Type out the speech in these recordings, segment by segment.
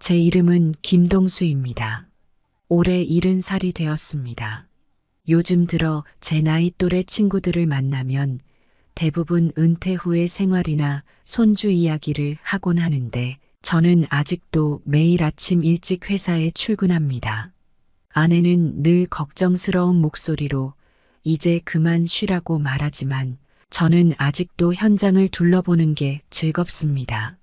제 이름은 김동수입니다. 올해 70살이 되었습니다. 요즘 들어 제 나이 또래 친구들을 만나면 대부분 은퇴 후의 생활이나 손주 이야기를 하곤 하는데 저는 아직도 매일 아침 일찍 회사에 출근합니다. 아내는 늘 걱정스러운 목소리로 이제 그만 쉬라고 말하지만 저는 아직도 현장을 둘러보는 게 즐겁습니다.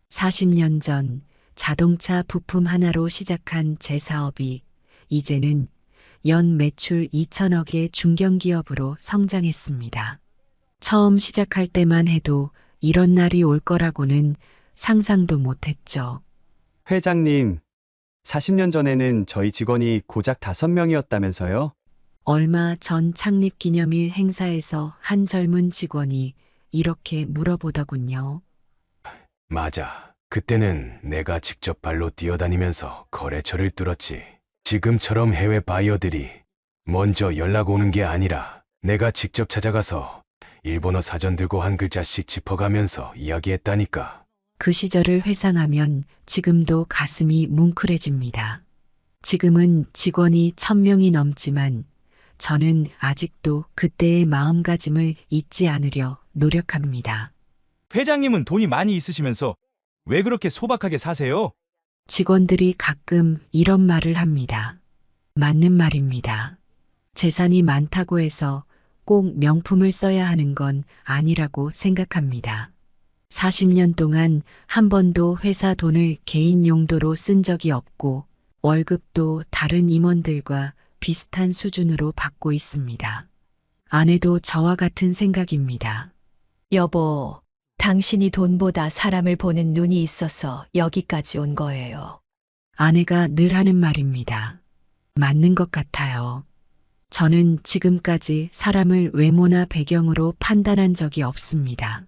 40년 전 자동차 부품 하나로 시작한 제 사업이 이제는 연 매출 2천억의 중견기업으로 성장했습니다. 처음 시작할 때만 해도 이런 날이 올 거라고는 상상도 못했죠. 회장님, 40년 전에는 저희 직원이 고작 5명이었다면서요? 얼마 전 창립 기념일 행사에서 한 젊은 직원이 이렇게 물어보더군요. 맞아. 그때는 내가 직접 발로 뛰어다니면서 거래처를 뚫었지. 지금처럼 해외 바이어들이 먼저 연락 오는 게 아니라 내가 직접 찾아가서 일본어 사전 들고 한 글자씩 짚어가면서 이야기했다니까. 그 시절을 회상하면 지금도 가슴이 뭉클해집니다. 지금은 직원이 1000명이 넘지만 저는 아직도 그때의 마음가짐을 잊지 않으려 노력합니다. 회장님은 돈이 많이 있으시면서 왜 그렇게 소박하게 사세요? 직원들이 가끔 이런 말을 합니다. 맞는 말입니다. 재산이 많다고 해서 꼭 명품을 써야 하는 건 아니라고 생각합니다. 40년 동안 한 번도 회사 돈을 개인 용도로 쓴 적이 없고 월급도 다른 임원들과 비슷한 수준으로 받고 있습니다. 아내도 저와 같은 생각입니다. 여보, 당신이 돈보다 사람을 보는 눈이 있어서 여기까지 온 거예요. 아내가 늘 하는 말입니다. 맞는 것 같아요. 저는 지금까지 사람을 외모나 배경으로 판단한 적이 없습니다.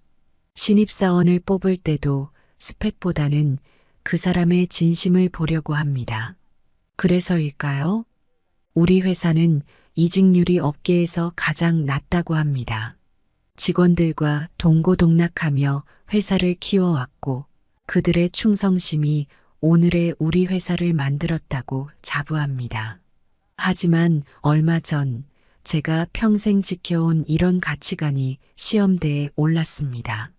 신입사원을 뽑을 때도 스펙보다는 그 사람의 진심을 보려고 합니다. 그래서일까요? 우리 회사는 이직률이 업계에서 가장 낮다고 합니다. 직원들과 동고동락하며 회사를 키워왔고 그들의 충성심이 오늘의 우리 회사를 만들었다고 자부합니다. 하지만 얼마 전 제가 평생 지켜온 이런 가치관이 시험대에 올랐습니다.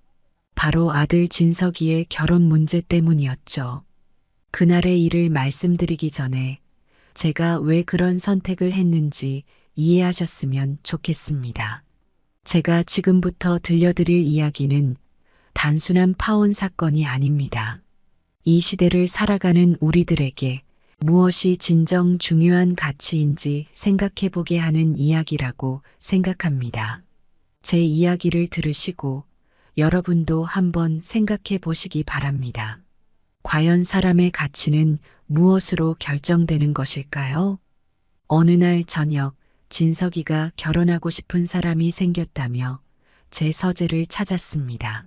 바로 아들 진석이의 결혼 문제 때문이었죠. 그날의 일을 말씀드리기 전에 제가 왜 그런 선택을 했는지 이해하셨으면 좋겠습니다. 제가 지금부터 들려드릴 이야기는 단순한 파혼 사건이 아닙니다. 이 시대를 살아가는 우리들에게 무엇이 진정 중요한 가치인지 생각해보게 하는 이야기라고 생각합니다. 제 이야기를 들으시고 여러분도 한번 생각해 보시기 바랍니다. 과연 사람의 가치는 무엇으로 결정되는 것일까요? 어느 날 저녁 진석이가 결혼하고 싶은 사람이 생겼다며 제 서재를 찾았습니다.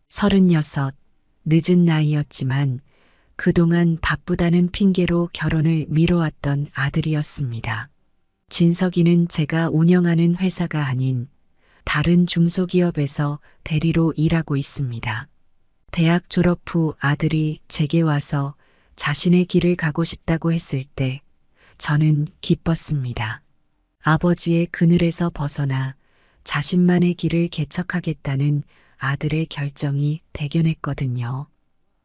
36, 늦은 나이였지만 그동안 바쁘다는 핑계로 결혼을 미뤄왔던 아들이었습니다. 진석이는 제가 운영하는 회사가 아닌 다른 중소기업에서 대리로 일하고 있습니다. 대학 졸업 후 아들이 제게 와서 자신의 길을 가고 싶다고 했을 때 저는 기뻤습니다. 아버지의 그늘에서 벗어나 자신만의 길을 개척하겠다는 아들의 결정이 대견했거든요.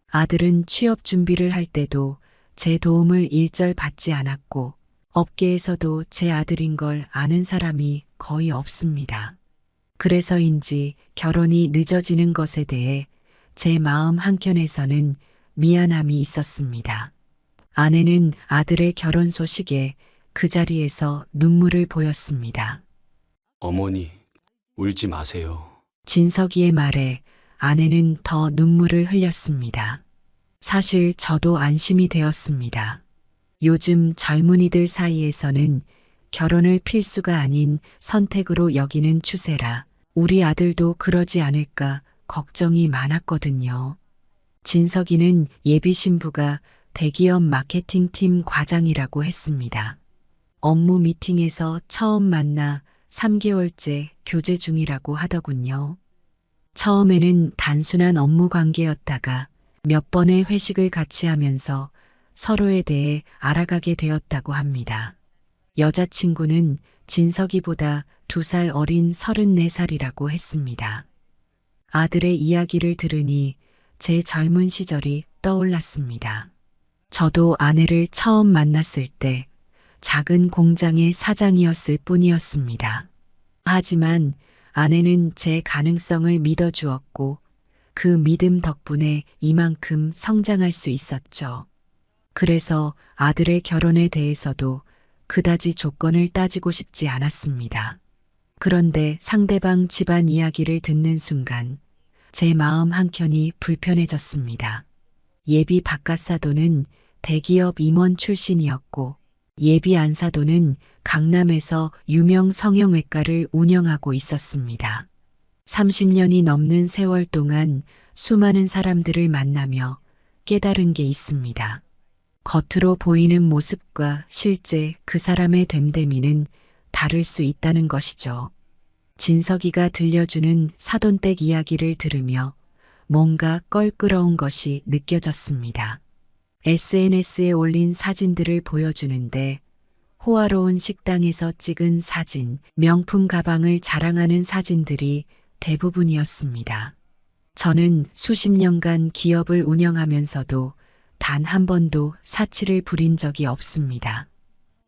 아들은 취업 준비를 할 때도 제 도움을 일절 받지 않았고 업계에서도 제 아들인 걸 아는 사람이 거의 없습니다. 그래서인지 결혼이 늦어지는 것에 대해 제 마음 한켠에서는 미안함이 있었습니다. 아내는 아들의 결혼 소식에 그 자리에서 눈물을 보였습니다. 어머니, 울지 마세요. 진석이의 말에 아내는 더 눈물을 흘렸습니다. 사실 저도 안심이 되었습니다. 요즘 젊은이들 사이에서는 결혼을 필수가 아닌 선택으로 여기는 추세라 우리 아들도 그러지 않을까 걱정이 많았거든요. 진석이는 예비 신부가 대기업 마케팅팀 과장이라고 했습니다. 업무 미팅에서 처음 만나 3개월째 교제 중이라고 하더군요. 처음에는 단순한 업무 관계였다가 몇 번의 회식을 같이 하면서 서로에 대해 알아가게 되었다고 합니다. 여자친구는 진석이보다 2살 어린 34살이라고 했습니다. 아들의 이야기를 들으니 제 젊은 시절이 떠올랐습니다. 저도 아내를 처음 만났을 때 작은 공장의 사장이었을 뿐이었습니다. 하지만 아내는 제 가능성을 믿어주었고 그 믿음 덕분에 이만큼 성장할 수 있었죠. 그래서 아들의 결혼에 대해서도 그다지 조건을 따지고 싶지 않았습니다. 그런데 상대방 집안 이야기를 듣는 순간 제 마음 한켠이 불편해졌습니다. 예비 바깥사도는 대기업 임원 출신이었고 예비 안사도는 강남에서 유명 성형외과를 운영하고 있었습니다. 30년이 넘는 세월 동안 수많은 사람들을 만나며 깨달은 게 있습니다. 겉으로 보이는 모습과 실제 그 사람의 됨됨이는 다를 수 있다는 것이죠. 진석이가 들려주는 사돈댁 이야기를 들으며 뭔가 껄끄러운 것이 느껴졌습니다. SNS에 올린 사진들을 보여주는데 호화로운 식당에서 찍은 사진, 명품 가방을 자랑하는 사진들이 대부분이었습니다. 저는 수십 년간 기업을 운영하면서도 단 한 번도 사치를 부린 적이 없습니다.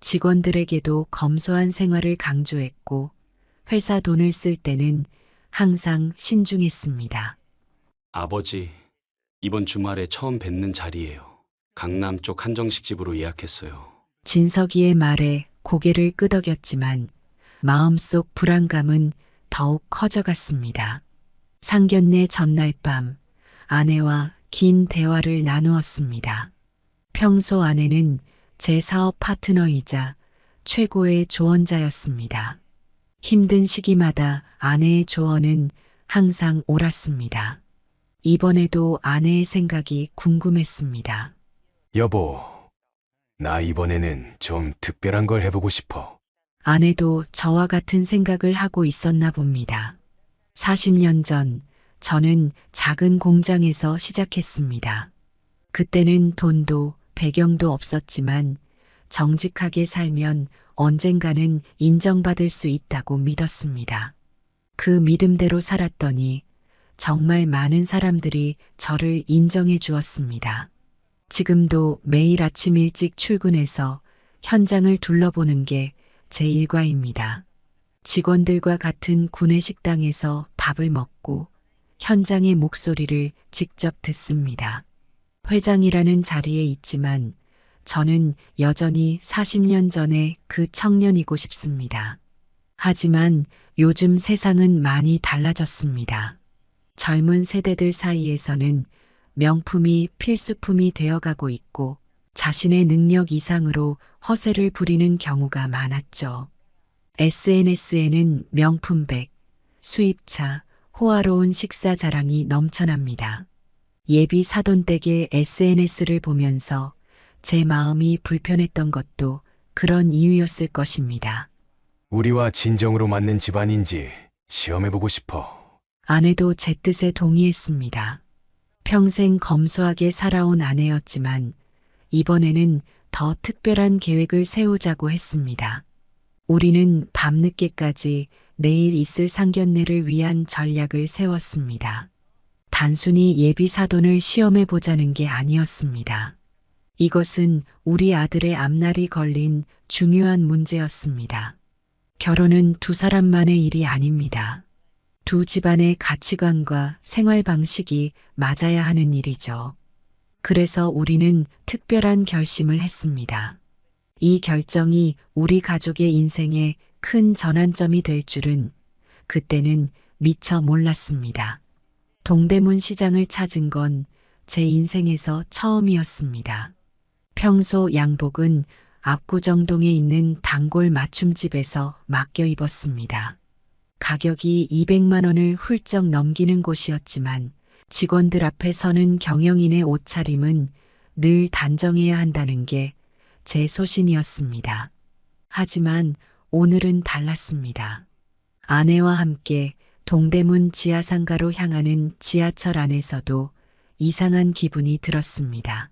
직원들에게도 검소한 생활을 강조했고 회사 돈을 쓸 때는 항상 신중했습니다. 아버지, 이번 주말에 처음 뵙는 자리예요. 강남 쪽 한정식집으로 예약했어요. 진석이의 말에 고개를 끄덕였지만 마음속 불안감은 더욱 커져갔습니다. 상견례 전날 밤 아내와 긴 대화를 나누었습니다. 평소 아내는 제 사업 파트너이자 최고의 조언자였습니다. 힘든 시기마다 아내의 조언은 항상 옳았습니다. 이번에도 아내의 생각이 궁금했습니다. 여보, 나 이번에는 좀 특별한 걸 해보고 싶어. 아내도 저와 같은 생각을 하고 있었나 봅니다. 40년 전 저는 작은 공장에서 시작했습니다. 그때는 돈도 배경도 없었지만 정직하게 살면 언젠가는 인정받을 수 있다고 믿었습니다. 그 믿음대로 살았더니 정말 많은 사람들이 저를 인정해 주었습니다. 지금도 매일 아침 일찍 출근해서 현장을 둘러보는 게 제 일과입니다. 직원들과 같은 구내식당에서 밥을 먹고 현장의 목소리를 직접 듣습니다. 회장이라는 자리에 있지만 저는 여전히 40년 전의 그 청년이고 싶습니다. 하지만 요즘 세상은 많이 달라졌습니다. 젊은 세대들 사이에서는 명품이 필수품이 되어가고 있고 자신의 능력 이상으로 허세를 부리는 경우가 많았죠. SNS에는 명품백, 수입차, 호화로운 식사 자랑이 넘쳐납니다. 예비 사돈댁의 SNS를 보면서 제 마음이 불편했던 것도 그런 이유였을 것입니다. 우리와 진정으로 맞는 집안인지 시험해보고 싶어. 아내도 제 뜻에 동의했습니다. 평생 검소하게 살아온 아내였지만 이번에는 더 특별한 계획을 세우자고 했습니다. 우리는 밤늦게까지 내일 있을 상견례를 위한 전략을 세웠습니다. 단순히 예비 사돈을 시험해 보자는 게 아니었습니다. 이것은 우리 아들의 앞날이 걸린 중요한 문제였습니다. 결혼은 두 사람만의 일이 아닙니다. 두 집안의 가치관과 생활 방식이 맞아야 하는 일이죠. 그래서 우리는 특별한 결심을 했습니다. 이 결정이 우리 가족의 인생에 큰 전환점이 될 줄은 그때는 미처 몰랐습니다. 동대문 시장을 찾은 건 제 인생에서 처음이었습니다. 평소 양복은 압구정동에 있는 단골 맞춤집에서 맡겨 입었습니다. 가격이 200만 원을 훌쩍 넘기는 곳이었지만 직원들 앞에 서는 경영인의 옷차림은 늘 단정해야 한다는 게 제 소신이었습니다. 하지만 오늘은 달랐습니다. 아내와 함께 동대문 지하상가로 향하는 지하철 안에서도 이상한 기분이 들었습니다.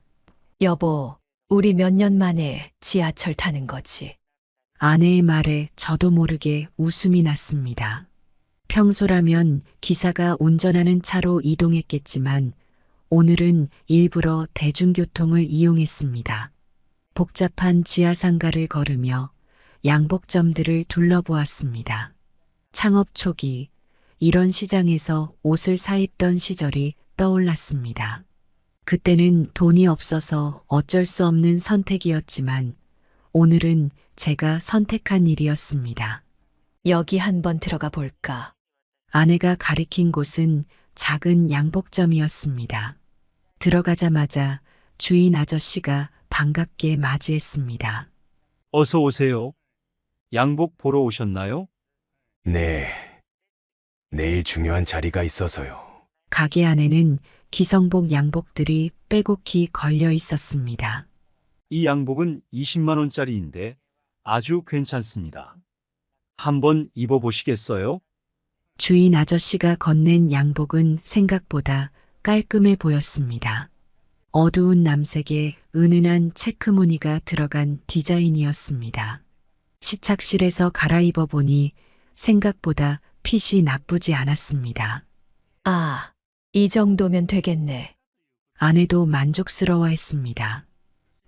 여보, 우리 몇 년 만에 지하철 타는 거지. 아내의 말에 저도 모르게 웃음이 났습니다. 평소라면 기사가 운전하는 차로 이동했겠지만 오늘은 일부러 대중교통을 이용했습니다. 복잡한 지하상가를 걸으며 양복점들을 둘러보았습니다. 창업 초기 이런 시장에서 옷을 사입던 시절이 떠올랐습니다. 그때는 돈이 없어서 어쩔 수 없는 선택이었지만 오늘은 제가 선택한 일이었습니다. 여기 한번 들어가 볼까? 아내가 가리킨 곳은 작은 양복점이었습니다. 들어가자마자 주인 아저씨가 반갑게 맞이했습니다. 어서 오세요. 양복 보러 오셨나요? 네. 내일 중요한 자리가 있어서요. 가게 안에는 기성복 양복들이 빼곡히 걸려 있었습니다. 이 양복은 20만 원짜리인데 아주 괜찮습니다. 한번 입어보시겠어요? 주인 아저씨가 건넨 양복은 생각보다 깔끔해 보였습니다. 어두운 남색에 은은한 체크 무늬가 들어간 디자인이었습니다. 시착실에서 갈아입어 보니 생각보다 핏이 나쁘지 않았습니다. 아, 이 정도면 되겠네. 아내도 만족스러워했습니다.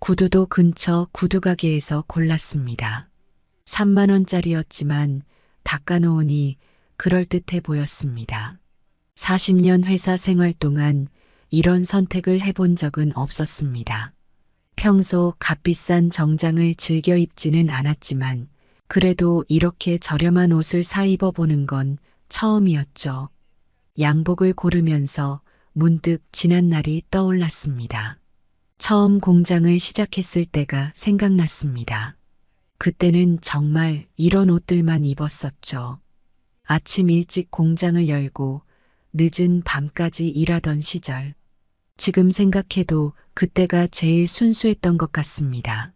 구두도 근처 구두가게에서 골랐습니다. 3만 원짜리였지만 닦아놓으니 그럴듯해 보였습니다. 40년 회사 생활 동안 이런 선택을 해본 적은 없었습니다. 평소 값비싼 정장을 즐겨 입지는 않았지만 그래도 이렇게 저렴한 옷을 사 입어보는 건 처음이었죠. 양복을 고르면서 문득 지난 날이 떠올랐습니다. 처음 공장을 시작했을 때가 생각났습니다. 그때는 정말 이런 옷들만 입었었죠. 아침 일찍 공장을 열고 늦은 밤까지 일하던 시절. 지금 생각해도 그때가 제일 순수했던 것 같습니다.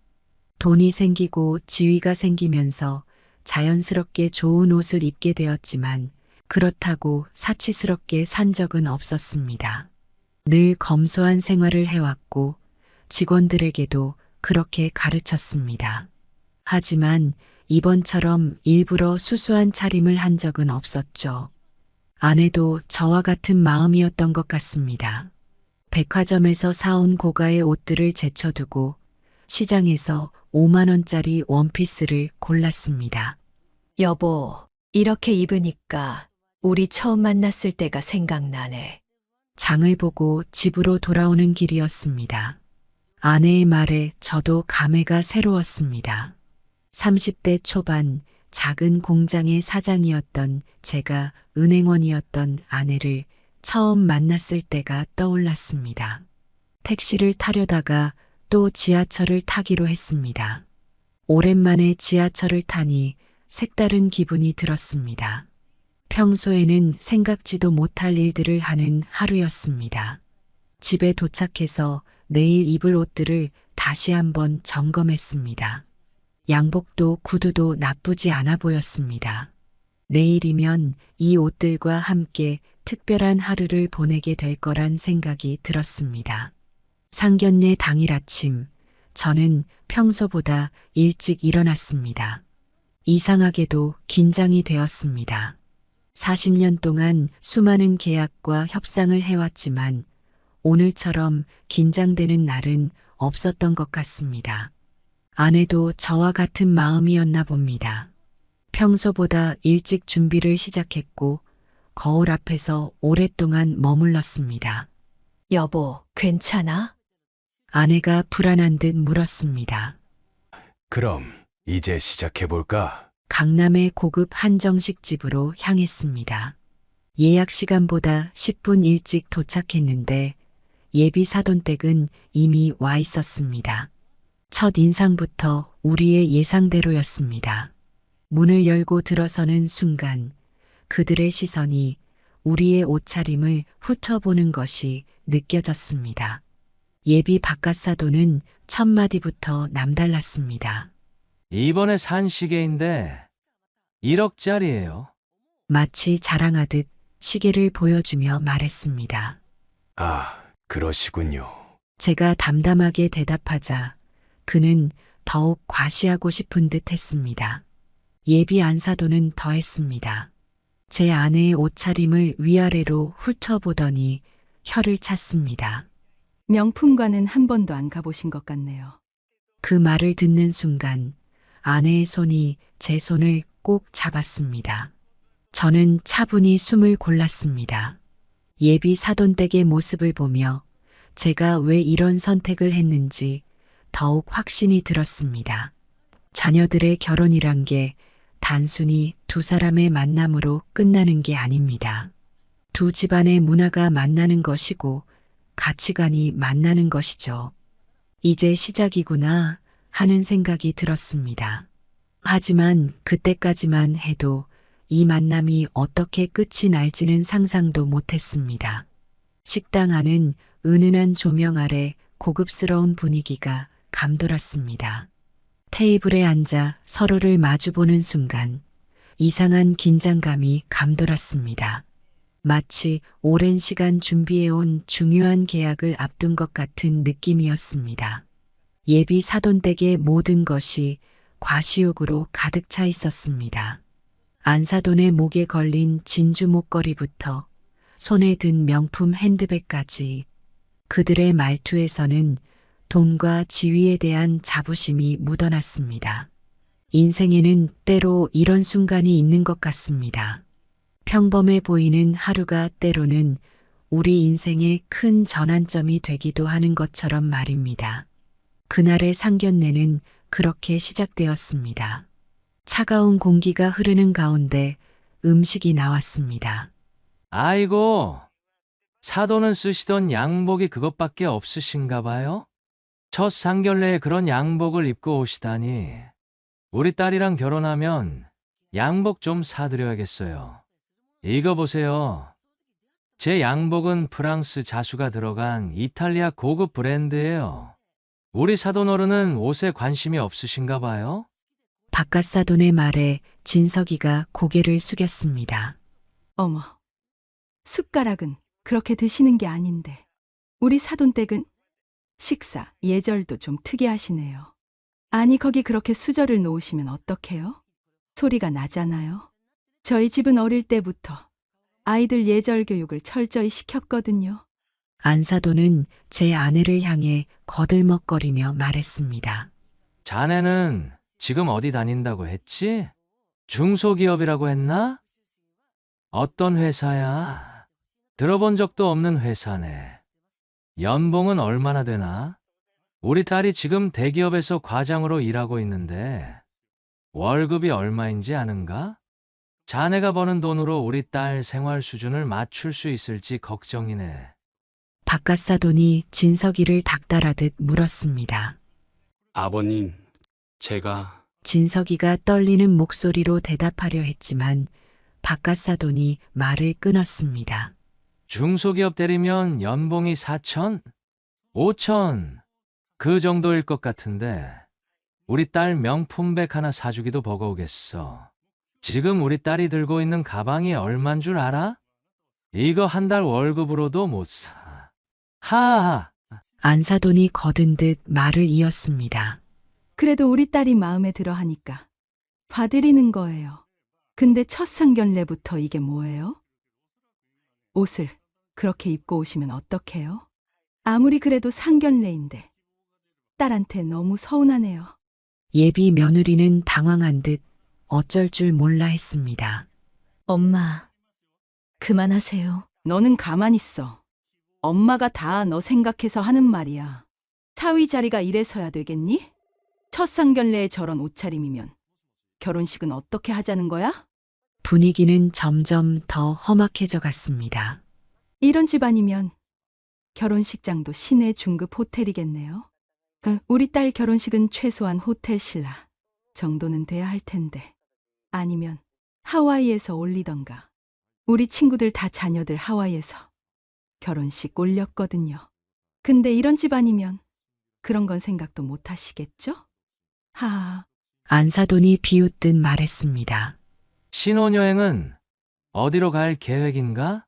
돈이 생기고 지위가 생기면서 자연스럽게 좋은 옷을 입게 되었지만 그렇다고 사치스럽게 산 적은 없었습니다. 늘 검소한 생활을 해왔고 직원들에게도 그렇게 가르쳤습니다. 하지만 이번처럼 일부러 수수한 차림을 한 적은 없었죠. 아내도 저와 같은 마음이었던 것 같습니다. 백화점에서 사온 고가의 옷들을 제쳐두고 시장에서 5만 원짜리 원피스를 골랐습니다. 여보, 이렇게 입으니까 우리 처음 만났을 때가 생각나네. 장을 보고 집으로 돌아오는 길이었습니다. 아내의 말에 저도 감회가 새로웠습니다. 30대 초반 작은 공장의 사장이었던 제가 은행원이었던 아내를 처음 만났을 때가 떠올랐습니다. 택시를 타려다가 또 지하철을 타기로 했습니다. 오랜만에 지하철을 타니 색다른 기분이 들었습니다. 평소에는 생각지도 못할 일들을 하는 하루였습니다. 집에 도착해서 내일 입을 옷들을 다시 한번 점검했습니다. 양복도 구두도 나쁘지 않아 보였습니다. 내일이면 이 옷들과 함께 특별한 하루를 보내게 될 거란 생각이 들었습니다. 상견례 당일 아침, 저는 평소보다 일찍 일어났습니다. 이상하게도 긴장이 되었습니다. 40년 동안 수많은 계약과 협상을 해왔지만 오늘처럼 긴장되는 날은 없었던 것 같습니다. 아내도 저와 같은 마음이었나 봅니다. 평소보다 일찍 준비를 시작했고 거울 앞에서 오랫동안 머물렀습니다. 여보, 괜찮아? 아내가 불안한 듯 물었습니다. 그럼 이제 시작해볼까? 강남의 고급 한정식 집으로 향했습니다. 예약 시간보다 10분 일찍 도착했는데 예비 사돈댁은 이미 와 있었습니다. 첫 인상부터 우리의 예상대로였습니다. 문을 열고 들어서는 순간 그들의 시선이 우리의 옷차림을 훑어보는 것이 느껴졌습니다. 예비 바깥사돈은 첫 마디부터 남달랐습니다. 이번에 산 시계인데 1억짜리예요. 마치 자랑하듯 시계를 보여주며 말했습니다. 아, 그러시군요. 제가 담담하게 대답하자 그는 더욱 과시하고 싶은 듯 했습니다. 예비 안사돈은 더했습니다. 제 아내의 옷차림을 위아래로 훑어보더니 혀를 찼습니다. 명품관은 한 번도 안 가보신 것 같네요. 그 말을 듣는 순간 아내의 손이 제 손을 꼭 잡았습니다. 저는 차분히 숨을 골랐습니다. 예비 사돈댁의 모습을 보며 제가 왜 이런 선택을 했는지 더욱 확신이 들었습니다. 자녀들의 결혼이란 게 단순히 두 사람의 만남으로 끝나는 게 아닙니다. 두 집안의 문화가 만나는 것이고 가치관이 만나는 것이죠. 이제 시작이구나 하는 생각이 들었습니다. 하지만 그때까지만 해도 이 만남이 어떻게 끝이 날지는 상상도 못했습니다. 식당 안은 은은한 조명 아래 고급스러운 분위기가 감돌았습니다. 테이블에 앉아 서로를 마주보는 순간 이상한 긴장감이 감돌았습니다. 마치 오랜 시간 준비해온 중요한 계약을 앞둔 것 같은 느낌이었습니다. 예비 사돈댁의 모든 것이 과시욕으로 가득 차 있었습니다. 안사돈의 목에 걸린 진주 목걸이부터 손에 든 명품 핸드백까지 그들의 말투에서는 돈과 지위에 대한 자부심이 묻어났습니다. 인생에는 때로 이런 순간이 있는 것 같습니다. 평범해 보이는 하루가 때로는 우리 인생의 큰 전환점이 되기도 하는 것처럼 말입니다. 그날의 상견례는 그렇게 시작되었습니다. 차가운 공기가 흐르는 가운데 음식이 나왔습니다. 아이고, 사돈은 쓰시던 양복이 그것밖에 없으신가 봐요? 첫 상견례에 그런 양복을 입고 오시다니. 우리 딸이랑 결혼하면 양복 좀 사드려야겠어요. 이거 보세요. 제 양복은 프랑스 자수가 들어간 이탈리아 고급 브랜드예요. 우리 사돈 어른은 옷에 관심이 없으신가 봐요? 바깥사돈의 말에 진석이가 고개를 숙였습니다. 어머, 숟가락은 그렇게 드시는 게 아닌데. 우리 사돈댁은 식사, 예절도 좀 특이하시네요. 아니, 거기 그렇게 수저를 놓으시면 어떡해요? 소리가 나잖아요. 저희 집은 어릴 때부터 아이들 예절 교육을 철저히 시켰거든요. 안사돈은 제 아내를 향해 거들먹거리며 말했습니다. 자네는 지금 어디 다닌다고 했지? 중소기업이라고 했나? 어떤 회사야? 들어본 적도 없는 회사네. 연봉은 얼마나 되나? 우리 딸이 지금 대기업에서 과장으로 일하고 있는데 월급이 얼마인지 아는가? 자네가 버는 돈으로 우리 딸 생활 수준을 맞출 수 있을지 걱정이네. 바깥사돈이 진석이를 닥달하듯 물었습니다. 아버님, 제가 진석이가 떨리는 목소리로 대답하려 했지만 바깥사돈이 말을 끊었습니다. 중소기업 때리면 연봉이 4천? 5천? 그 정도일 것 같은데 우리 딸 명품백 하나 사주기도 버거우겠어. 지금 우리 딸이 들고 있는 가방이 얼만 줄 알아? 이거 한 달 월급으로도 못 사. 하하. 안사돈이 거든 듯 말을 이었습니다. 그래도 우리 딸이 마음에 들어 하니까 봐드리는 거예요. 근데 첫 상견례부터 이게 뭐예요? 옷을 그렇게 입고 오시면 어떡해요? 아무리 그래도 상견례인데 딸한테 너무 서운하네요. 예비 며느리는 당황한 듯 어쩔 줄 몰라 했습니다. 엄마, 그만하세요. 너는 가만히 있어. 엄마가 다 너 생각해서 하는 말이야. 사위 자리가 이래서야 되겠니? 첫 상견례에 저런 옷차림이면 결혼식은 어떻게 하자는 거야? 분위기는 점점 더 험악해져 갔습니다. 이런 집안이면 결혼식장도 시내 중급 호텔이겠네요. 우리 딸 결혼식은 최소한 호텔 신라 정도는 돼야 할 텐데. 아니면 하와이에서 올리던가. 우리 친구들 다 자녀들 하와이에서 결혼식 올렸거든요. 근데 이런 집안이면 그런 건 생각도 못 하시겠죠? 하하. 안사돈이 비웃듯 말했습니다. 신혼여행은 어디로 갈 계획인가?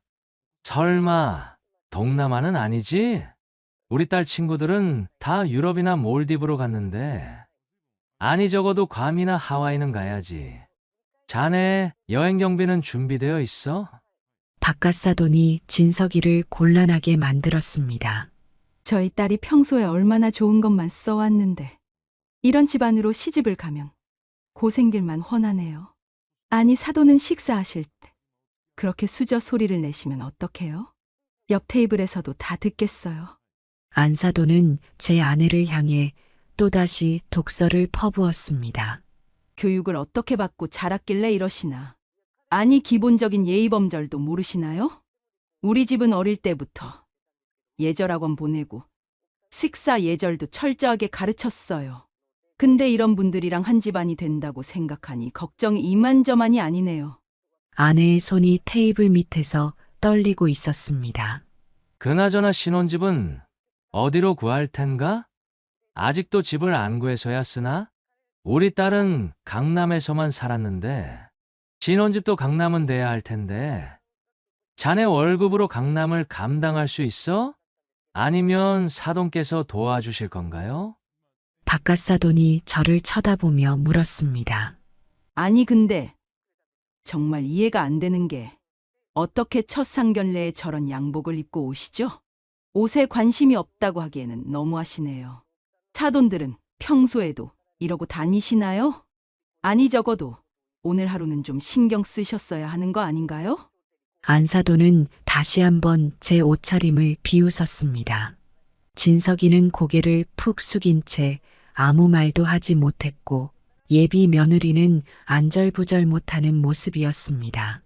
설마 동남아는 아니지? 우리 딸 친구들은 다 유럽이나 몰디브로 갔는데, 아니 적어도 괌이나 하와이는 가야지. 자네 여행 경비는 준비되어 있어? 박갓사돈이 진석이를 곤란하게 만들었습니다. 저희 딸이 평소에 얼마나 좋은 것만 써왔는데 이런 집안으로 시집을 가면 고생길만 훤하네요. 아니 사돈은 식사하실 때 그렇게 수저 소리를 내시면 어떡해요? 옆 테이블에서도 다 듣겠어요. 안사돈은 제 아내를 향해 또다시 독서를 퍼부었습니다. 교육을 어떻게 받고 자랐길래 이러시나. 아니 기본적인 예의범절도 모르시나요? 우리 집은 어릴 때부터 예절학원 보내고 식사 예절도 철저하게 가르쳤어요. 근데 이런 분들이랑 한 집안이 된다고 생각하니 걱정이 이만저만이 아니네요. 아내의 손이 테이블 밑에서 떨리고 있었습니다. 그나저나 신혼집은 어디로 구할 텐가? 아직도 집을 안 구해서야 쓰나? 우리 딸은 강남에서만 살았는데 신혼집도 강남은 돼야 할 텐데 자네 월급으로 강남을 감당할 수 있어? 아니면 사돈께서 도와주실 건가요? 박갓사돈이 저를 쳐다보며 물었습니다. 아니 근데 정말 이해가 안 되는 게 어떻게 첫 상견례에 저런 양복을 입고 오시죠? 옷에 관심이 없다고 하기에는 너무하시네요. 사돈들은 평소에도 이러고 다니시나요? 아니 적어도 오늘 하루는 좀 신경 쓰셨어야 하는 거 아닌가요? 안사돈은 다시 한번 제 옷차림을 비웃었습니다. 진석이는 고개를 푹 숙인 채 아무 말도 하지 못했고 예비 며느리는 안절부절 못하는 모습이었습니다.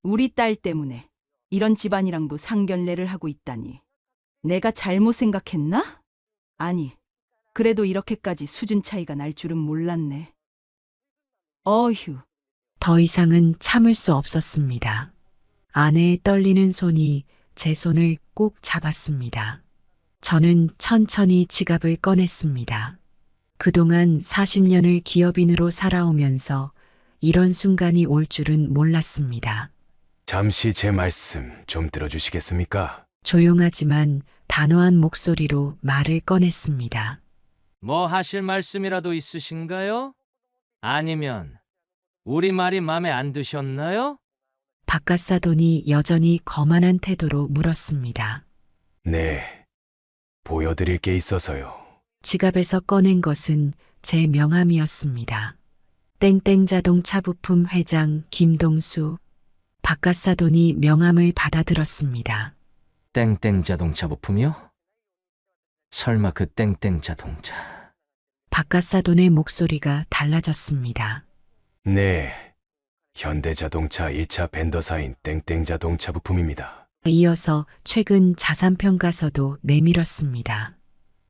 우리 딸 때문에 이런 집안이랑도 상견례를 하고 있다니. 내가 잘못 생각했나? 아니, 그래도 이렇게까지 수준 차이가 날 줄은 몰랐네. 어휴. 더 이상은 참을 수 없었습니다. 아내의 떨리는 손이 제 손을 꼭 잡았습니다. 저는 천천히 지갑을 꺼냈습니다. 그동안 40년을 기업인으로 살아오면서 이런 순간이 올 줄은 몰랐습니다. 잠시 제 말씀 좀 들어주시겠습니까? 조용하지만 단호한 목소리로 말을 꺼냈습니다. 뭐 하실 말씀이라도 있으신가요? 아니면 우리 말이 마음에 안 드셨나요? 박갓사돈이 여전히 거만한 태도로 물었습니다. 네, 보여드릴 게 있어서요. 지갑에서 꺼낸 것은 제 명함이었습니다. 땡땡 자동차 부품 회장 김동수. 박갓사돈이 명함을 받아들었습니다. 땡땡 자동차 부품이요? 설마 그 땡땡 자동차. 박갓사돈의 목소리가 달라졌습니다. 네, 현대자동차 1차 벤더사인 땡땡자동차 부품입니다. 이어서 최근 자산평가서도 내밀었습니다.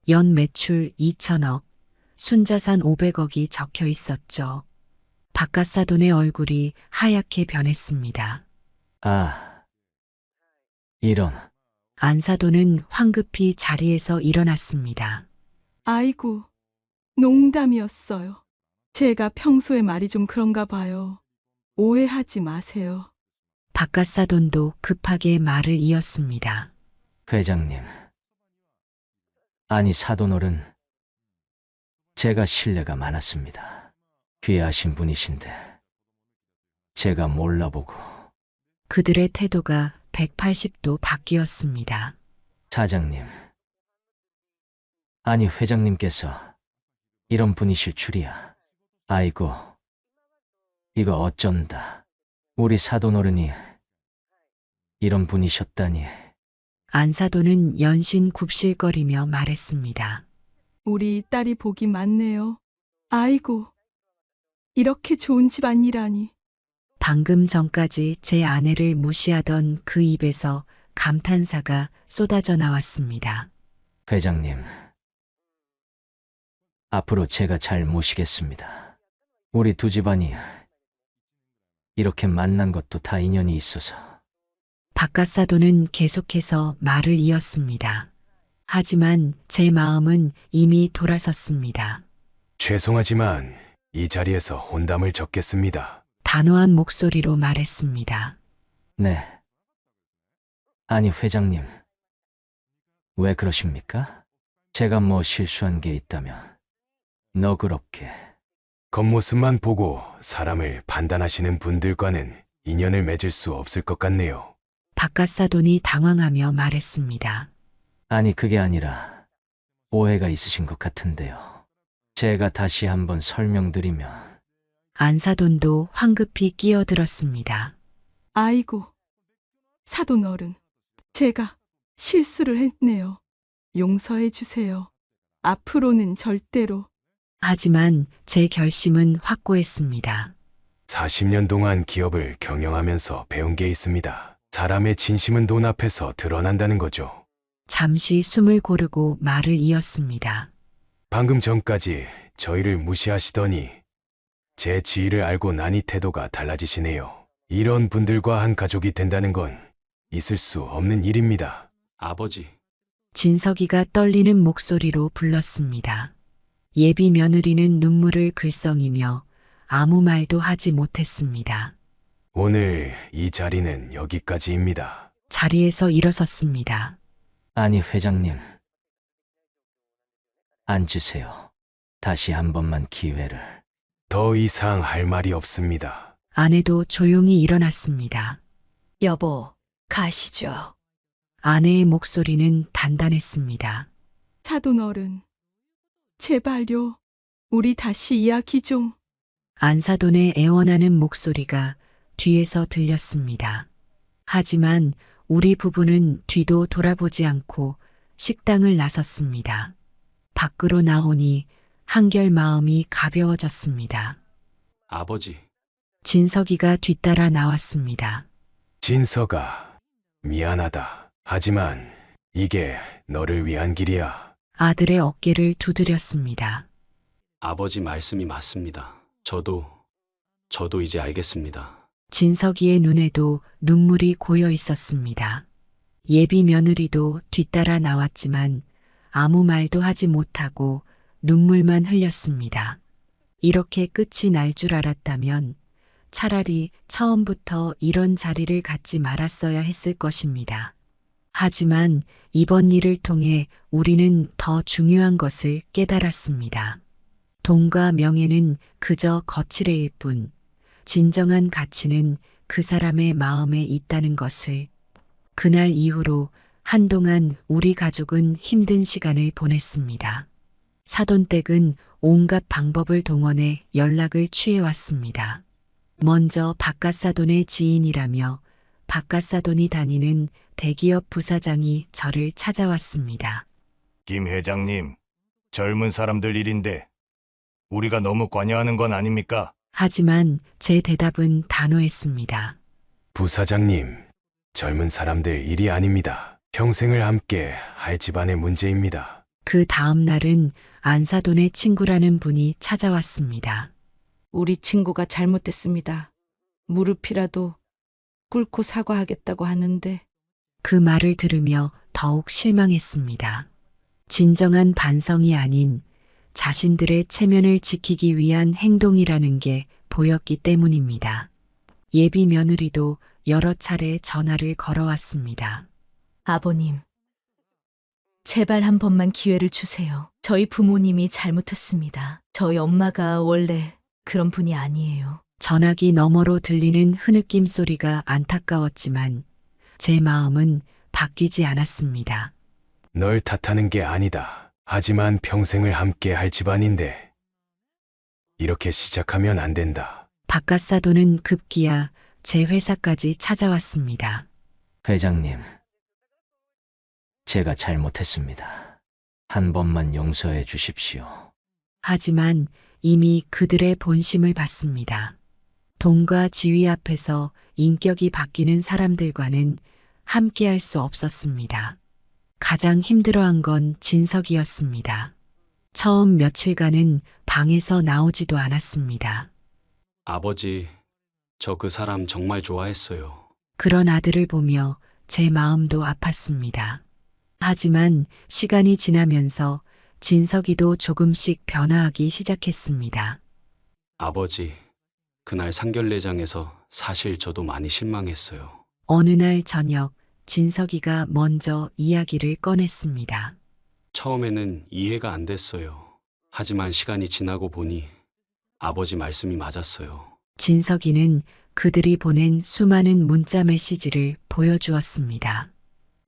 연 매출 2천억, 순자산 500억이 적혀 있었죠. 박갓사돈의 얼굴이 하얗게 변했습니다. 아, 이런. 안사돈은 황급히 자리에서 일어났습니다. 아이고, 농담이었어요. 제가 평소에 말이 좀 그런가 봐요. 오해하지 마세요. 박갓사돈도 급하게 말을 이었습니다. 회장님. 아니 사돈어른. 제가 신뢰가 많았습니다. 귀하신 분이신데 제가 몰라보고. 그들의 태도가 180도 바뀌었습니다. 사장님. 아니 회장님께서 이런 분이실 줄이야. 아이고. 이거 어쩐다. 우리 사돈어른이 이런 분이셨다니. 안사돈은 연신 굽실거리며 말했습니다. 우리 딸이 복이 많네요. 아이고, 이렇게 좋은 집안이라니. 방금 전까지 제 아내를 무시하던 그 입에서 감탄사가 쏟아져 나왔습니다. 회장님. 앞으로 제가 잘 모시겠습니다. 우리 두 집안이 이렇게 만난 것도 다 인연이 있어서. 박갓사돈은 계속해서 말을 이었습니다. 하지만 제 마음은 이미 돌아섰습니다. 죄송하지만 이 자리에서 혼담을 적겠습니다. 단호한 목소리로 말했습니다. 네. 아니 회장님. 왜 그러십니까? 제가 뭐 실수한 게 있다면 너그럽게. 겉모습만 보고 사람을 판단하시는 분들과는 인연을 맺을 수 없을 것 같네요. 바깥사돈이 당황하며 말했습니다. 아니, 그게 아니라 오해가 있으신 것 같은데요. 제가 다시 한번 설명드리면 안사돈도 황급히 끼어들었습니다. 아이고, 사돈 어른, 제가 실수를 했네요. 용서해 주세요. 앞으로는 절대로. 하지만 제 결심은 확고했습니다. 40년 동안 기업을 경영하면서 배운 게 있습니다. 사람의 진심은 돈 앞에서 드러난다는 거죠. 잠시 숨을 고르고 말을 이었습니다. 방금 전까지 저희를 무시하시더니 제 지위를 알고 나니 태도가 달라지시네요. 이런 분들과 한 가족이 된다는 건 있을 수 없는 일입니다. 아버지, 진석이가 떨리는 목소리로 불렀습니다. 예비 며느리는 눈물을 글썽이며 아무 말도 하지 못했습니다. 오늘 이 자리는 여기까지입니다. 자리에서 일어섰습니다. 아니, 회장님. 앉으세요. 다시 한 번만 기회를. 더 이상 할 말이 없습니다. 아내도 조용히 일어났습니다. 여보, 가시죠. 아내의 목소리는 단단했습니다. 사돈 어른, 제발요. 우리 다시 이야기 좀. 안사돈의 애원하는 목소리가 뒤에서 들렸습니다. 하지만 우리 부부는 뒤도 돌아보지 않고 식당을 나섰습니다. 밖으로 나오니 한결 마음이 가벼워졌습니다. 아버지, 진석이가 뒤따라 나왔습니다. 진서가, 미안하다. 하지만 이게 너를 위한 길이야. 아들의 어깨를 두드렸습니다. 아버지 말씀이 맞습니다. 저도 이제 알겠습니다. 진석이의 눈에도 눈물이 고여 있었습니다. 예비 며느리도 뒤따라 나왔지만 아무 말도 하지 못하고 눈물만 흘렸습니다. 이렇게 끝이 날 줄 알았다면 차라리 처음부터 이런 자리를 갖지 말았어야 했을 것입니다. 하지만 이번 일을 통해 우리는 더 중요한 것을 깨달았습니다. 돈과 명예는 그저 거칠애일 뿐, 진정한 가치는 그 사람의 마음에 있다는 것을. 그날 이후로 한동안 우리 가족은 힘든 시간을 보냈습니다. 사돈댁은 온갖 방법을 동원해 연락을 취해왔습니다. 먼저 바깥사돈의 지인이라며 바깥사돈이 다니는 대기업 부사장이 저를 찾아왔습니다. 김 회장님, 젊은 사람들 일인데 우리가 너무 관여하는 건 아닙니까? 하지만 제 대답은 단호했습니다. 부사장님, 젊은 사람들 일이 아닙니다. 평생을 함께 할 집안의 문제입니다. 그 다음 날은 안사돈의 친구라는 분이 찾아왔습니다. 우리 친구가 잘못했습니다. 무릎이라도 꿇고 사과하겠다고 하는데. 그 말을 들으며 더욱 실망했습니다. 진정한 반성이 아닌 자신들의 체면을 지키기 위한 행동이라는 게 보였기 때문입니다. 예비 며느리도 여러 차례 전화를 걸어왔습니다. 아버님, 제발 한 번만 기회를 주세요. 저희 부모님이 잘못했습니다. 저희 엄마가 원래 그런 분이 아니에요. 전화기 너머로 들리는 흐느낌 소리가 안타까웠지만 제 마음은 바뀌지 않았습니다. 널 탓하는 게 아니다. 하지만 평생을 함께 할 집안인데 이렇게 시작하면 안 된다. 바깥사돈은 급기야 제 회사까지 찾아왔습니다. 회장님, 제가 잘못했습니다. 한 번만 용서해 주십시오. 하지만 이미 그들의 본심을 봤습니다. 돈과 지위 앞에서 인격이 바뀌는 사람들과는 함께할 수 없었습니다. 가장 힘들어한 건 진석이었습니다. 처음 며칠간은 방에서 나오지도 않았습니다. 아버지, 저 그 사람 정말 좋아했어요. 그런 아들을 보며 제 마음도 아팠습니다. 하지만 시간이 지나면서 진석이도 조금씩 변화하기 시작했습니다. 아버지, 그날 상견례장에서 사실 저도 많이 실망했어요. 어느 날 저녁 진석이가 먼저 이야기를 꺼냈습니다. 처음에는 이해가 안 됐어요. 하지만 시간이 지나고 보니 아버지 말씀이 맞았어요. 진석이는 그들이 보낸 수많은 문자 메시지를 보여주었습니다.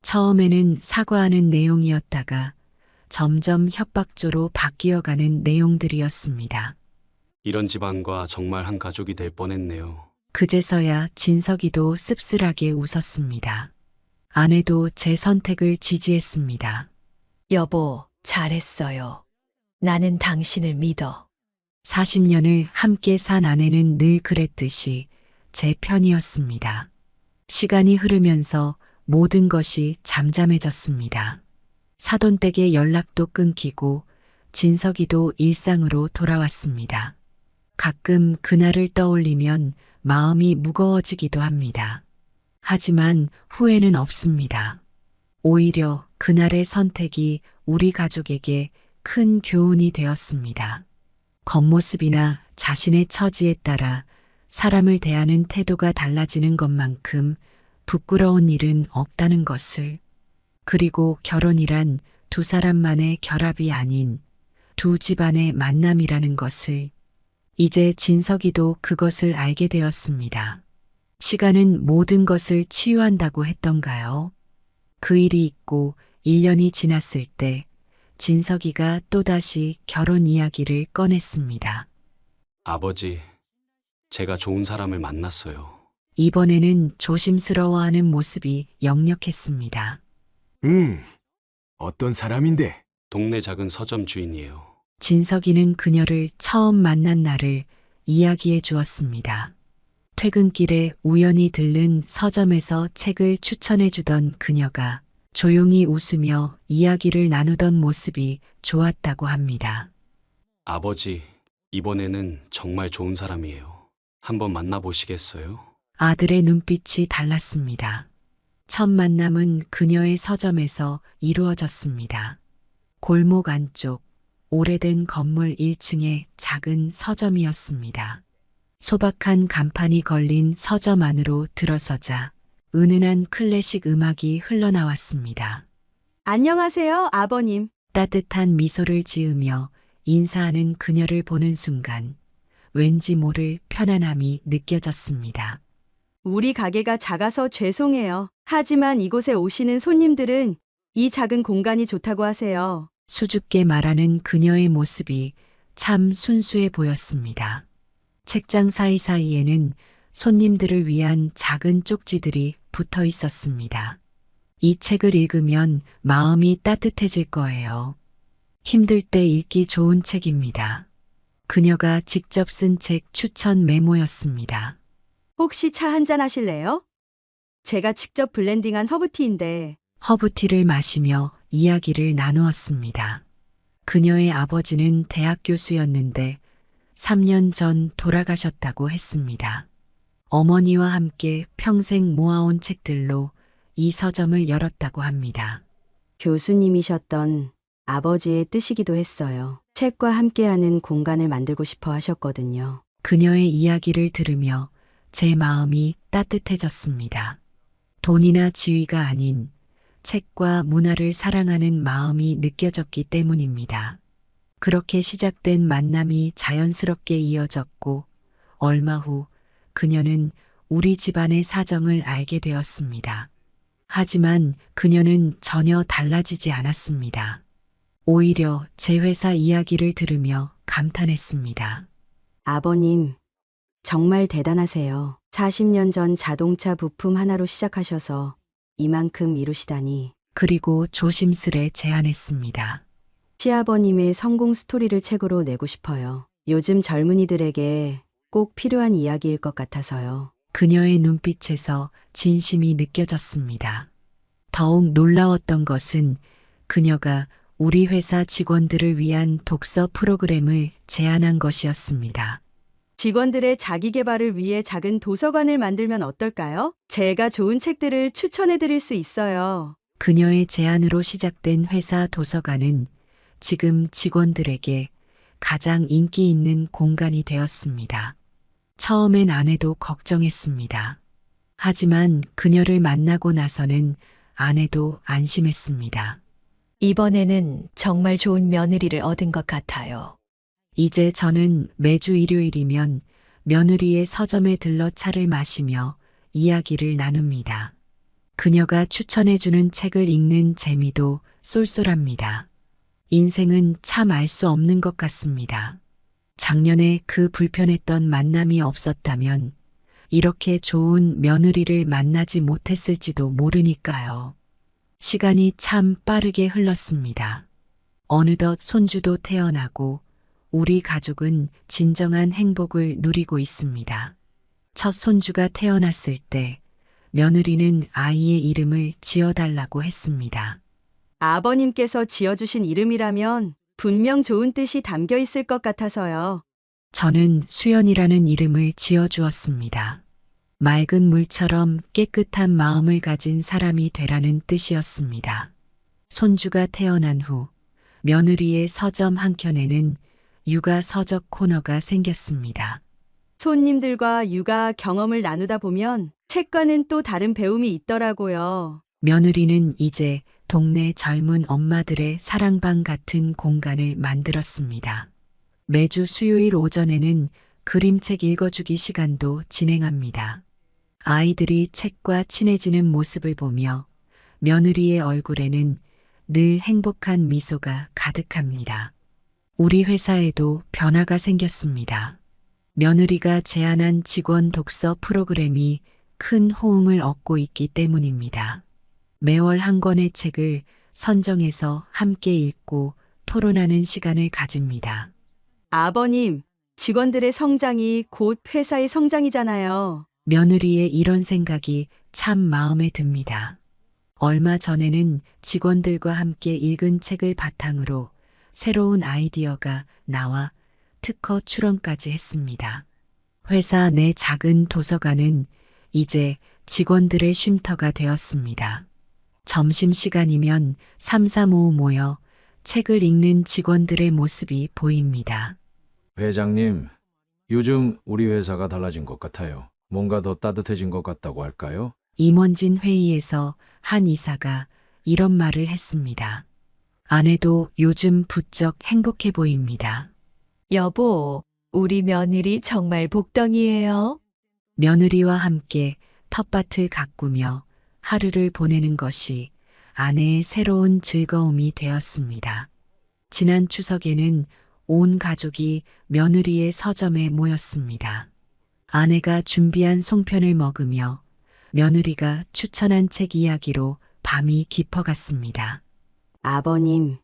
처음에는 사과하는 내용이었다가 점점 협박조로 바뀌어가는 내용들이었습니다. 이런 집안과 정말 한 가족이 될 뻔했네요. 그제서야 진석이도 씁쓸하게 웃었습니다. 아내도 제 선택을 지지했습니다. 여보, 잘했어요. 나는 당신을 믿어. 40년을 함께 산 아내는 늘 그랬듯이 제 편이었습니다. 시간이 흐르면서 모든 것이 잠잠해졌습니다. 사돈댁의 연락도 끊기고 진석이도 일상으로 돌아왔습니다. 가끔 그날을 떠올리면 마음이 무거워지기도 합니다. 하지만 후회는 없습니다. 오히려 그날의 선택이 우리 가족에게 큰 교훈이 되었습니다. 겉모습이나 자신의 처지에 따라 사람을 대하는 태도가 달라지는 것만큼 부끄러운 일은 없다는 것을, 그리고 결혼이란 두 사람만의 결합이 아닌 두 집안의 만남이라는 것을, 이제 진석이도 그것을 알게 되었습니다. 시간은 모든 것을 치유한다고 했던가요? 그 일이 있고 1년이 지났을 때 진석이가 또다시 결혼 이야기를 꺼냈습니다. 아버지, 제가 좋은 사람을 만났어요. 이번에는 조심스러워하는 모습이 역력했습니다. 어떤 사람인데? 동네 작은 서점 주인이에요. 진석이는 그녀를 처음 만난 날을 이야기해 주었습니다. 퇴근길에 우연히 들른 서점에서 책을 추천해 주던 그녀가 조용히 웃으며 이야기를 나누던 모습이 좋았다고 합니다. 아버지, 이번에는 정말 좋은 사람이에요. 한번 만나보시겠어요? 아들의 눈빛이 달랐습니다. 첫 만남은 그녀의 서점에서 이루어졌습니다. 골목 안쪽 오래된 건물 1층의 작은 서점이었습니다. 소박한 간판이 걸린 서점 안으로 들어서자 은은한 클래식 음악이 흘러나왔습니다. 안녕하세요, 아버님. 따뜻한 미소를 지으며 인사하는 그녀를 보는 순간 왠지 모를 편안함이 느껴졌습니다. 우리 가게가 작아서 죄송해요. 하지만 이곳에 오시는 손님들은 이 작은 공간이 좋다고 하세요. 수줍게 말하는 그녀의 모습이 참 순수해 보였습니다. 책장 사이사이에는 손님들을 위한 작은 쪽지들이 붙어 있었습니다. 이 책을 읽으면 마음이 따뜻해질 거예요. 힘들 때 읽기 좋은 책입니다. 그녀가 직접 쓴 책 추천 메모였습니다. 혹시 차 한잔 하실래요? 제가 직접 블렌딩한 허브티인데. 허브티를 마시며 이야기를 나누었습니다. 그녀의 아버지는 대학 교수였는데 3년 전 돌아가셨다고 했습니다. 어머니와 함께 평생 모아온 책들로 이 서점을 열었다고 합니다. 교수님이셨던 아버지의 뜻이기도 했어요. 책과 함께하는 공간을 만들고 싶어 하셨거든요. 그녀의 이야기를 들으며 제 마음이 따뜻해졌습니다. 돈이나 지위가 아닌 책과 문화를 사랑하는 마음이 느껴졌기 때문입니다. 그렇게 시작된 만남이 자연스럽게 이어졌고 얼마 후 그녀는 우리 집안의 사정을 알게 되었습니다. 하지만 그녀는 전혀 달라지지 않았습니다. 오히려 제 회사 이야기를 들으며 감탄했습니다. 아버님, 정말 대단하세요. 40년 전 자동차 부품 하나로 시작하셔서 이만큼 이루시다니. 그리고 조심스레 제안했습니다. 시아버님의 성공 스토리를 책으로 내고 싶어요. 요즘 젊은이들에게 꼭 필요한 이야기일 것 같아서요. 그녀의 눈빛에서 진심이 느껴졌습니다. 더욱 놀라웠던 것은 그녀가 우리 회사 직원들을 위한 독서 프로그램을 제안한 것이었습니다. 직원들의 자기 개발을 위해 작은 도서관을 만들면 어떨까요? 제가 좋은 책들을 추천해 드릴 수 있어요. 그녀의 제안으로 시작된 회사 도서관은 지금 직원들에게 가장 인기 있는 공간이 되었습니다. 처음엔 아내도 걱정했습니다. 하지만 그녀를 만나고 나서는 아내도 안심했습니다. 이번에는 정말 좋은 며느리를 얻은 것 같아요. 이제 저는 매주 일요일이면 며느리의 서점에 들러 차를 마시며 이야기를 나눕니다. 그녀가 추천해주는 책을 읽는 재미도 쏠쏠합니다. 인생은 참 알 수 없는 것 같습니다. 작년에 그 불편했던 만남이 없었다면 이렇게 좋은 며느리를 만나지 못했을지도 모르니까요. 시간이 참 빠르게 흘렀습니다. 어느덧 손주도 태어나고 우리 가족은 진정한 행복을 누리고 있습니다. 첫 손주가 태어났을 때 며느리는 아이의 이름을 지어달라고 했습니다. 아버님께서 지어주신 이름이라면 분명 좋은 뜻이 담겨 있을 것 같아서요. 저는 수연이라는 이름을 지어주었습니다. 맑은 물처럼 깨끗한 마음을 가진 사람이 되라는 뜻이었습니다. 손주가 태어난 후 며느리의 서점 한켠에는 육아 서적 코너가 생겼습니다. 손님들과 육아 경험을 나누다 보면 책과는 또 다른 배움이 있더라고요. 며느리는 이제 동네 젊은 엄마들의 사랑방 같은 공간을 만들었습니다. 매주 수요일 오전에는 그림책 읽어주기 시간도 진행합니다. 아이들이 책과 친해지는 모습을 보며 며느리의 얼굴에는 늘 행복한 미소가 가득합니다. 우리 회사에도 변화가 생겼습니다. 며느리가 제안한 직원 독서 프로그램이 큰 호응을 얻고 있기 때문입니다. 매월 한 권의 책을 선정해서 함께 읽고 토론하는 시간을 가집니다. 아버님, 직원들의 성장이 곧 회사의 성장이잖아요. 며느리의 이런 생각이 참 마음에 듭니다. 얼마 전에는 직원들과 함께 읽은 책을 바탕으로 새로운 아이디어가 나와 특허 출원까지 했습니다. 회사 내 작은 도서관은 이제 직원들의 쉼터가 되었습니다. 점심시간이면 삼삼오오 모여 책을 읽는 직원들의 모습이 보입니다. 회장님, 요즘 우리 회사가 달라진 것 같아요. 뭔가 더 따뜻해진 것 같다고 할까요? 임원진 회의에서 한 이사가 이런 말을 했습니다. 아내도 요즘 부쩍 행복해 보입니다. 여보, 우리 며느리 정말 복덩이에요. 며느리와 함께 텃밭을 가꾸며 하루를 보내는 것이 아내의 새로운 즐거움이 되었습니다. 지난 추석에는 온 가족이 며느리의 서점에 모였습니다. 아내가 준비한 송편을 먹으며 며느리가 추천한 책 이야기로 밤이 깊어갔습니다. 아버님,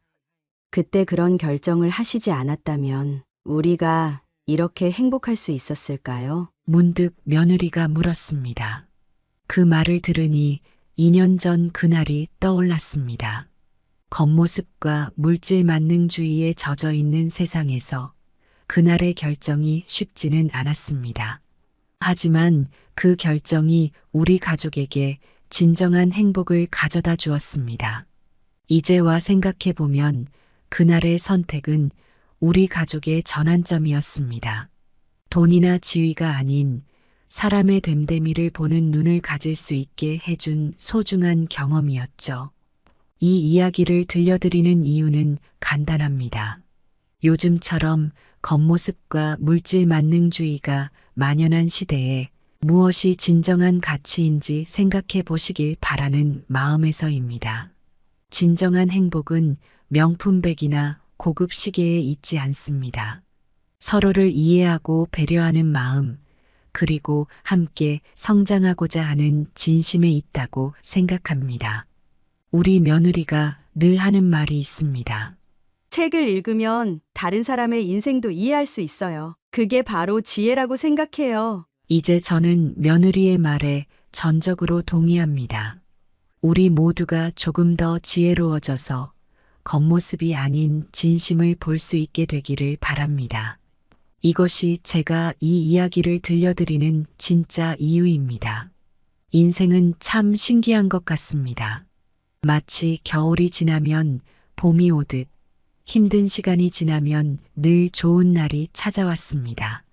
그때 그런 결정을 하시지 않았다면 우리가 이렇게 행복할 수 있었을까요? 문득 며느리가 물었습니다. 그 말을 들으니 2년 전 그날이 떠올랐습니다. 겉모습과 물질 만능주의에 젖어 있는 세상에서 그날의 결정이 쉽지는 않았습니다. 하지만 그 결정이 우리 가족에게 진정한 행복을 가져다 주었습니다. 이제와 생각해보면 그날의 선택은 우리 가족의 전환점이었습니다. 돈이나 지위가 아닌 사람의 됨됨이를 보는 눈을 가질 수 있게 해준 소중한 경험이었죠. 이 이야기를 들려드리는 이유는 간단합니다. 요즘처럼 겉모습과 물질 만능주의가 만연한 시대에 무엇이 진정한 가치인지 생각해 보시길 바라는 마음에서입니다. 진정한 행복은 명품백이나 고급 시계에 있지 않습니다. 서로를 이해하고 배려하는 마음, 그리고 함께 성장하고자 하는 진심에 있다고 생각합니다. 우리 며느리가 늘 하는 말이 있습니다. 책을 읽으면 다른 사람의 인생도 이해할 수 있어요. 그게 바로 지혜라고 생각해요. 이제 저는 며느리의 말에 전적으로 동의합니다. 우리 모두가 조금 더 지혜로워져서 겉모습이 아닌 진심을 볼 수 있게 되기를 바랍니다. 이것이 제가 이 이야기를 들려드리는 진짜 이유입니다. 인생은 참 신기한 것 같습니다. 마치 겨울이 지나면 봄이 오듯 힘든 시간이 지나면 늘 좋은 날이 찾아왔습니다.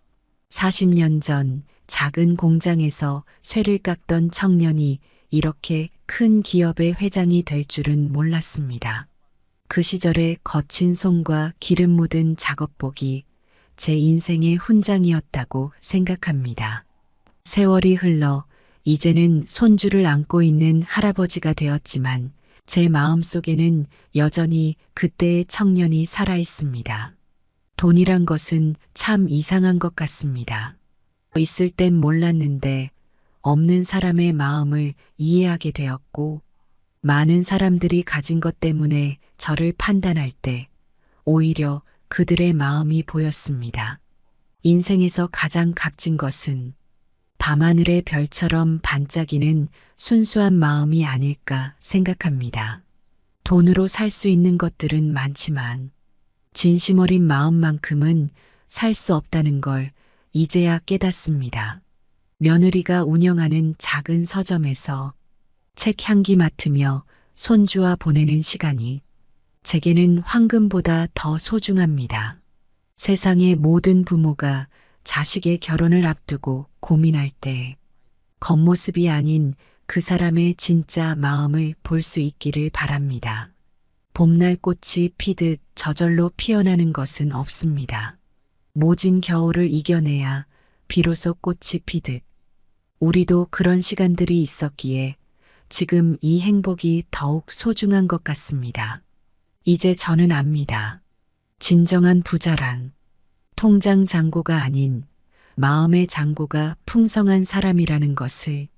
40년 전 작은 공장에서 쇠를 깎던 청년이 이렇게 큰 기업의 회장이 될 줄은 몰랐습니다. 그 시절의 거친 손과 기름 묻은 작업복이 제 인생의 훈장이었다고 생각합니다. 세월이 흘러 이제는 손주를 안고 있는 할아버지가 되었지만 제 마음속에는 여전히 그때의 청년이 살아 있습니다. 돈이란 것은 참 이상한 것 같습니다. 있을 땐 몰랐는데 없는 사람의 마음을 이해하게 되었고, 많은 사람들이 가진 것 때문에 저를 판단할 때 오히려 그들의 마음이 보였습니다. 인생에서 가장 값진 것은 밤하늘의 별처럼 반짝이는 순수한 마음이 아닐까 생각합니다. 돈으로 살 수 있는 것들은 많지만 진심 어린 마음만큼은 살 수 없다는 걸 이제야 깨닫습니다. 며느리가 운영하는 작은 서점에서 책 향기 맡으며 손주와 보내는 시간이 제게는 황금보다 더 소중합니다. 세상의 모든 부모가 자식의 결혼을 앞두고 고민할 때 겉모습이 아닌 그 사람의 진짜 마음을 볼 수 있기를 바랍니다. 봄날 꽃이 피듯 저절로 피어나는 것은 없습니다. 모진 겨울을 이겨내야 비로소 꽃이 피듯 우리도 그런 시간들이 있었기에 지금 이 행복이 더욱 소중한 것 같습니다. 이제 저는 압니다. 진정한 부자란 통장 잔고가 아닌 마음의 잔고가 풍성한 사람이라는 것을